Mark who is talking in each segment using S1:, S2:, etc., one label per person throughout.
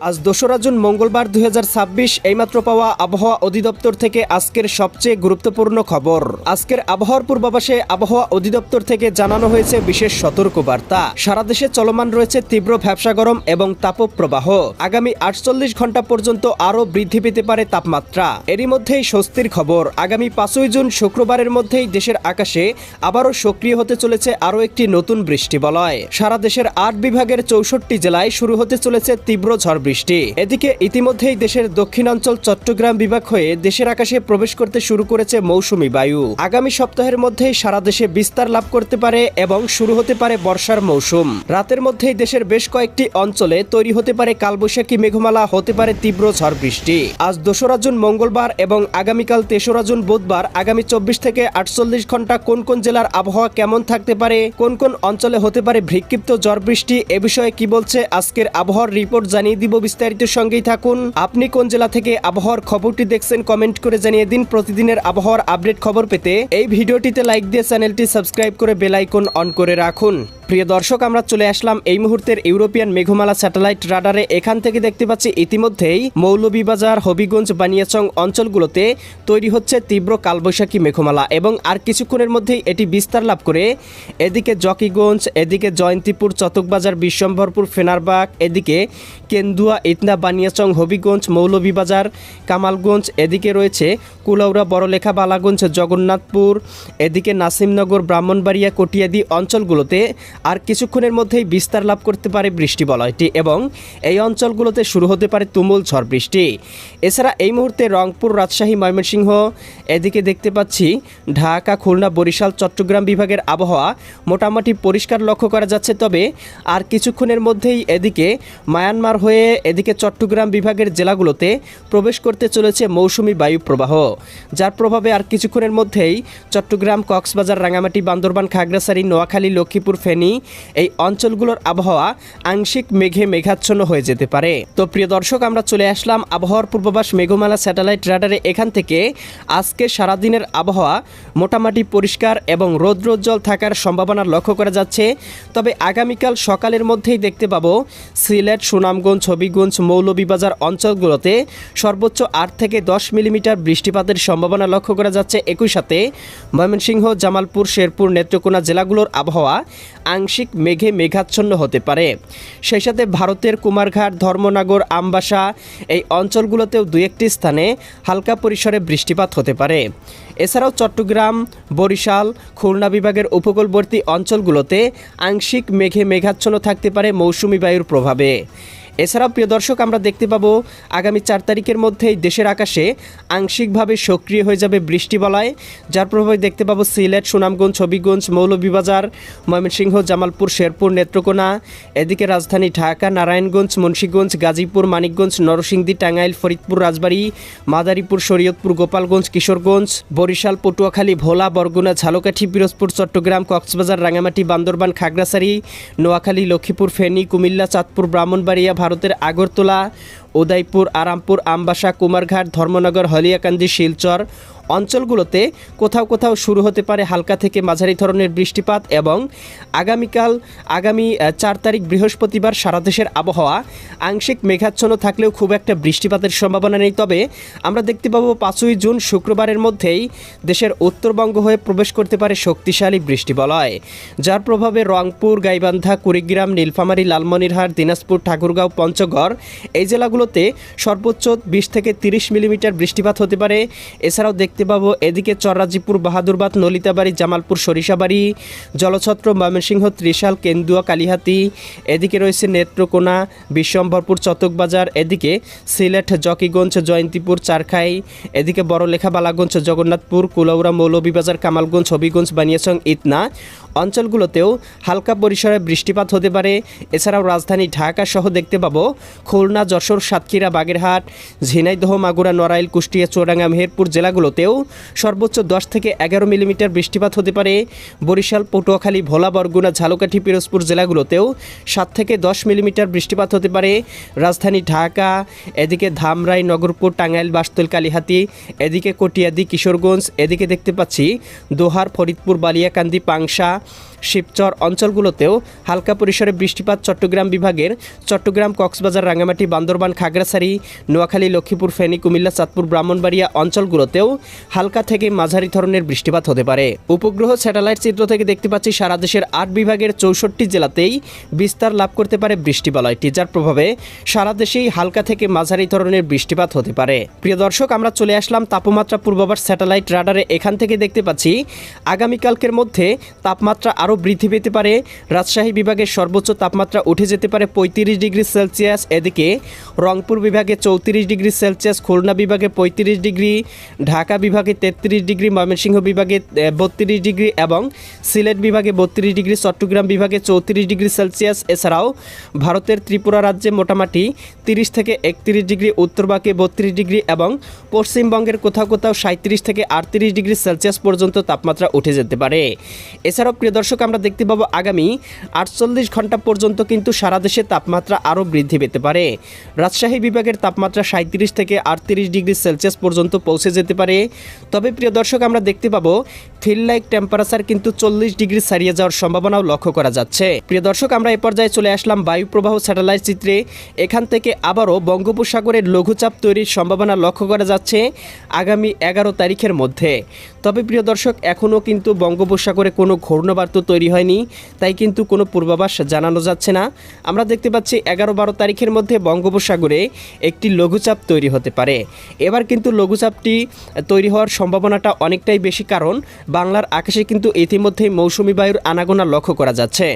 S1: আজ ২রা জুন মঙ্গলবার ২০২৬ এইমাত্র পাওয়া আবহাওয়া অধিদপ্তর থেকে আজকের সবচেয়ে গুরুত্বপূর্ণ খবর। আজকের আবহাওয়ার পূর্বাভাসে আবহাওয়া অধিদপ্তর থেকে জানানো হয়েছে বিশেষ সতর্কবার্তা। সারা দেশে চলমান রয়েছে তীব্র ভ্যাপসা গরম এবং তাপপ্রবাহ। আগামী ৪৮ ঘন্টা পর্যন্ত আরও বৃদ্ধি পেতে পারে তাপমাত্রা। এরই মধ্যেই স্বস্তির খবর, আগামী ৫ই জুন শুক্রবারের মধ্যেই দেশের আকাশে আবারও সক্রিয় হতে চলেছে আরও একটি নতুন বৃষ্টিবলয়। সারা দেশের ৮ বিভাগের ৬৪ জেলায় শুরু হতে চলেছে তীব্র ঝড় বৃষ্টি। এদিকে ইতিমধ্যেই দেশের দক্ষিণাঞ্চল চট্টগ্রাম বিভাগ হয়ে দেশের আকাশে প্রবেশ করতে শুরু করেছে মৌসুমী বায়ু। আগামী সপ্তাহের মধ্যেই সারা দেশে বিস্তার লাভ করতে পারে এবং শুরু হতে পারে বর্ষার মৌসুম। রাতের মধ্যেই দেশের বেশ কয়েকটি অঞ্চলে তৈরি হতে পারে কালবৈশাখী মেঘমালা, হতে পারে তীব্র ঝড় বৃষ্টি। আজ ২রা জুন মঙ্গলবার এবং আগামীকাল ৩রা জুন বুধবার আগামী ২৪ থেকে ৪৮ ঘন্টা কোন কোন জেলার আবহাওয়া কেমন থাকতে পারে, কোন কোন অঞ্চলে হতে পারে বিক্ষিপ্ত ঝড় বৃষ্টি, এ বিষয়ে কি বলছে আজকের আবহাওয়ার রিপোর্ট জানিয়ে দিব। বিস্তারিত সঙ্গেই থাকুন। আপনি কোন জেলা থেকে আবহাওয়ার খবরটি দেখছেন কমেন্ট করে জানিয়ে দিন। প্রতিদিনের আবহাওয়ার আপডেট খবর পেতে এই ভিডিওটিতে লাইক দিয়ে চ্যানেলটি সাবস্ক্রাইব করে বেল আইকন অন করে রাখুন। প্রিয় দর্শক, আমরা চলে আসলাম এই মুহূর্তের ইউরোপিয়ান মেঘমালা স্যাটেলাইট রাডারে। এখান থেকে দেখতে পাচ্ছি ইতিমধ্যেই মৌলভীবাজার, হবিগঞ্জ, বানিয়াচং অঞ্চলগুলোতে তৈরি হচ্ছে তীব্র কালবৈশাখী মেঘমালা এবং আর কিছুক্ষণের মধ্যেই এটি বিস্তার লাভ করে এদিকে জকিগঞ্জ, এদিকে জয়ন্তীপুর, চতকবাজার, বিশ্বম্ভরপুর, ফেনারবাগ, এদিকে কেন্দুয়া, ইতনা, বানিয়াচং, হবিগঞ্জ, মৌলভীবাজার, কামালগঞ্জ, এদিকে রয়েছে কুলাউড়া, বড়লেখা, বালাগঞ্জ, জগন্নাথপুর, এদিকে নাসিমনগর, ব্রাহ্মণবাড়িয়া, কটিয়াদি অঞ্চলগুলোতে আর কিছুক্ষণের মধ্যেই বিস্তার লাভ করতে পারে বৃষ্টিবলয়টি এবং এই অঞ্চলগুলোতে শুরু হতে পারে তুমুল ঝড় বৃষ্টি। এছাড়া এই মুহূর্তে রংপুর, রাজশাহী, ময়মনসিংহ, এদিকে দেখতে পাচ্ছি ঢাকা, খুলনা, বরিশাল, চট্টগ্রাম বিভাগের আবহাওয়া মোটামুটি পরিষ্কার লক্ষ্য করা যাচ্ছে। তবে আর কিছুক্ষণের মধ্যেই এদিকে মায়ানমার হয়ে এদিকে চট্টগ্রাম বিভাগের জেলাগুলোতে প্রবেশ করতে চলেছে মৌসুমি বায়ু প্রবাহ, যার প্রভাবে আর কিছুক্ষণের মধ্যেই চট্টগ্রাম, কক্সবাজার, রাঙামাটি, বান্দরবান, খাগড়াছড়ি, নোয়াখালী, লক্ষ্মীপুর, ফেনী এই অঞ্চলগুলোর আবহাওয়া আংশিক মেঘে মেঘাচ্ছন্ন হয়ে যেতে পারে। তো প্রিয় দর্শক, আমরা চলে আসলাম আবহাওয়ার পূর্বাভাস মেঘমালা স্যাটেলাইট রাডারে। এখান থেকে আজকে সারাদিনের আবহাওয়া মোটামুটি পরিষ্কার এবং রৌদ্রোজ্জ্বল থাকার সম্ভাবনা লক্ষ্য করা যাচ্ছে। তবে আগামীকাল সকালের মধ্যেই দেখতে পাবো সিলেট, সুনামগঞ্জ, হবিগঞ্জ, মৌলভীবাজার অঞ্চলগুলোতে সর্বোচ্চ ৮ থেকে ১০ মিলিমিটার বৃষ্টিপাতের সম্ভাবনা লক্ষ্য করা যাচ্ছে। একই সাথে ময়মনসিংহ, জামালপুর, শেরপুর, নেত্রকোনা জেলাগুলোর আবহাওয়া আংশিক মেঘে মেঘাচ্ছন্ন হতে পারে। সেই সাথে ভারতের কুমারঘাট, ধর্মনগর, আমবাসা এই অঞ্চলগুলোতেও দু একটি স্থানে হালকা পরিসরে বৃষ্টিপাত হতে পারে। এছাড়াও চট্টগ্রাম, বরিশাল, খুলনা বিভাগের উপকূলবর্তী অঞ্চলগুলোতে আংশিক মেঘে মেঘাচ্ছন্ন থাকতে পারে মৌসুমি বায়ুর প্রভাবে। এছাড়াও প্রিয় দর্শক, আমরা দেখতে পাবো আগামী ৪ তারিখের মধ্যেই দেশের আকাশে আংশিকভাবে সক্রিয় হয়ে যাবে বৃষ্টিবলয়, যার প্রভাবে দেখতে পাবো সিলেট, সুনামগঞ্জ, হবিগঞ্জ, মৌলভীবাজার, ময়মনসিংহ, জামালপুর, শেরপুর, নেত্রকোনা, এদিকে রাজধানী ঢাকা, নারায়ণগঞ্জ, মুন্সিগঞ্জ, গাজীপুর, মানিকগঞ্জ, নরসিংদী, টাঙ্গাইল, ফরিদপুর, রাজবাড়ী, মাদারীপুর, শরীয়তপুর, গোপালগঞ্জ, কিশোরগঞ্জ, বরিশাল, পটুয়াখালী, ভোলা, বরগুনা, ঝালকাঠি, পিরোজপুর, চট্টগ্রাম, কক্সবাজার, রাঙামাটি, বান্দরবান, খাগড়াছড়ি, নোয়াখালী, লক্ষ্মীপুর, ফেনী, কুমিল্লা, চাঁদপুর, ব্রাহ্মণবাড়িয়া, ভারতের আগরতলা, উদয়পুর, আরামপুর, আমবাসা, কুমারঘাট, ধর্মনগর, হলিয়াকান্দি, শিলচর অঞ্চলগুলোতে কোথাও কোথাও শুরু হতে পারে হালকা থেকে মাঝারি ধরনের বৃষ্টিপাত এবং আগামী ৪ তারিখ বৃহস্পতিবার সারা দেশের আবহাওয়া আংশিক মেঘাচ্ছন্ন থাকলেও খুব একটা বৃষ্টিপাতের সম্ভাবনা নেই। তবে আমরা দেখতে পাবো ৫ই জুন শুক্রবারের মধ্যেই দেশের উত্তরবঙ্গ হয়ে প্রবেশ করতে পারে শক্তিশালী বৃষ্টিবলয়, যার প্রভাবে রংপুর, গাইবান্ধা, কুড়িগ্রাম, নীলফামারী, লালমনিরহাট, দিনাজপুর, ঠাকুরগাঁও, পঞ্চগড় এই জেলাগুলোতে সর্বোচ্চ ২০ থেকে ৩০ মিলিমিটার বৃষ্টিপাত হতে পারে। এছাড়াও দেখতে পাবো এদিকে চররাজিপুর, বাহাদুরবাদ, নলিতাবাড়ি, জামালপুর, সরিষাবাড়ি, জলছত্র, ময়মনসিংহ, ত্রিশাল, কেন্দুয়া, কালিহাতি, এদিকে রয়েছে নেত্রকোনা, বিশ্বম্ভরপুর, চতকবাজার, এদিকে সিলেট, জকিগঞ্জ, জয়ন্তীপুর, চারখাই, এদিকে বড়লেখা, বালাগঞ্জ, জগন্নাথপুর, কুলাউড়া, মৌলভীবাজার, কামালগঞ্জ, হবিগঞ্জ, বানিয়াচং, ইতনা অঞ্চলগুলোতেও হালকা পরিসরে বৃষ্টিপাত হতে পারে। এছাড়াও রাজধানী ঢাকা সহ দেখতে পাবো খুলনা, যশোর, সাতক্ষীরা, বাগেরহাট, ঝিনাইদহ, মাগুরা, নড়াইল, কুষ্টিয়া, চুয়াডাঙ্গা, মেহেরপুর জেলাগুলোতে জেলাগুলোতেও সর্বোচ্চ 10 থেকে 11 মিলিমিটার বৃষ্টিপাত হতে পারে। বরিশাল, পটুয়াখালী, ভোলা, বরগুনা, ঝালকাঠি, পিরোজপুর জেলাগুলোতেও 7 থেকে 10 মিলিমিটার বৃষ্টিপাত হতে পারে। রাজধানী ঢাকা, এদিকে ধামরাই, নগরপুর, টাঙ্গাইল, বাসতল, কালিহাতী, এদিকে কটিয়াদি, কিশোরগঞ্জ, এদিকে দেখতে পাচ্ছি দোহার, ফরিদপুর, বালিয়াকান্দি, পাংশা, শিবচর অঞ্চলগুলোতেও হালকা পরিসরে বৃষ্টিপাত। চট্টগ্রাম বিভাগের চট্টগ্রাম, কক্সবাজার, রাঙ্গামাটি, বান্দরবান, খাগড়াছড়ি, নোয়াখালী, লক্ষ্মীপুর, ফেনী, কুমিল্লা, চাঁদপুর, ব্রাহ্মণবাড়িয়া অঞ্চলগুলোতেও হালকা থেকে মাঝারি ধরনের বৃষ্টিপাত হতে পারে। উপগ্রহ স্যাটেলাইট চিত্র থেকে দেখতে পাচ্ছি সারা দেশের 8 বিভাগের 64 জেলাতেই বিস্তার লাভ করতে পারে বৃষ্টিবলয়টি, যার প্রভাবে সারা দেশেই হালকা থেকে মাঝারি ধরনের বৃষ্টিপাত হতে পারে। প্রিয় দর্শক, আমরা চলে আসলাম তাপমাত্রা পূর্বাভাস স্যাটেলাইট রাডারে। এখান থেকে দেখতে পাচ্ছি আগামীকালকের মধ্যে তাপমাত্রা আরও বৃদ্ধি পেতে পারে। রাজশাহী বিভাগের সর্বোচ্চ তাপমাত্রা উঠে যেতে পারে 35 ডিগ্রি সেলসিয়াস, এদিকে রংপুর বিভাগে 34 ডিগ্রি সেলসিয়াস, খুলনা বিভাগে 35 ডিগ্রি, ঢাকা বিভাগে 33 ডিগ্রি, ময়মনসিংহ বিভাগে 32 ডিগ্রি এবং সিলেট বিভাগে 32 ডিগ্রি, চট্টগ্রাম বিভাগে 34 ডিগ্রি সেলসিয়াস। এছাড়াও ভারতের ত্রিপুরা রাজ্যে মোটামুটি 30 থেকে 31 ডিগ্রি, উত্তরবাগে 32 ডিগ্রি এবং পশ্চিমবঙ্গের কোথাও কোথাও 37 থেকে 38 ডিগ্রি সেলসিয়াস পর্যন্ত তাপমাত্রা উঠে যেতে পারে। এছাড়াও প্রিয় দর্শক, আমরা দেখতে পাবো আগামী 48 ঘন্টা পর্যন্ত কিন্তু সারা দেশে তাপমাত্রা আরও বৃদ্ধি পেতে পারে। রাজশাহী বিভাগের তাপমাত্রা 37 থেকে 38 ডিগ্রি সেলসিয়াস পর্যন্ত পৌঁছে যেতে পারে। তবে প্রিয় দর্শক, আমরা দেখতে পাবো ফিল লাইক টেম্পারেচার কিন্তু 40 ডিগ্রি ছাড়িয়ে যাওয়ার সম্ভাবনাও লক্ষ্য করা যাচ্ছে। প্রিয় দর্শক, আমরা এ পর্যায়ে চলে আসলাম বায়ু প্রবাহ স্যাটেলাইট চিত্রে। এখান থেকে আবারও বঙ্গোপসাগরের লঘুচাপ তৈরির সম্ভাবনা লক্ষ্য করা যাচ্ছে আগামী 11 তারিখের মধ্যে। তবে প্রিয় দর্শক, এখনও কিন্তু বঙ্গোপসাগরে কোনো ঘূর্ণাবর্ত তৈরি হয়নি, তাই কিন্তু কোনো পূর্বাভাস জানানো যাচ্ছে না। আমরা দেখতে পাচ্ছি 11-12 তারিখের মধ্যে বঙ্গোপসাগরে একটি লঘুচাপ তৈরি হতে পারে। এবার কিন্তু লঘুচাপটি তৈরি হওয়ার সম্ভাবনাটা অনেকটাই বেশি, কারণ বাংলার আকাশে কিন্তু ইতিমধ্যেই মৌসুমি বায়ুর আনাগোনা লক্ষ্য করা যাচ্ছে।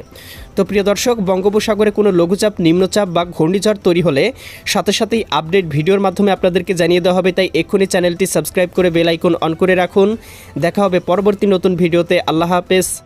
S1: তো প্রিয় দর্শক, বঙ্গোপসাগরে কোনো লঘুচাপ, নিম্নচাপ বা ঘূর্ণিঝড় তৈরি হলে সাথে সাথেই আপডেট ভিডিওর মাধ্যমে আপনাদেরকে জানিয়ে দেওয়া হবে। তাই এক্ষুনি চ্যানেলটি সাবস্ক্রাইব করে বেল আইকন অন করে রাখুন। দেখা হবে পরবর্তী নতুন ভিডিওতে। আল্লাহ হাফেজ।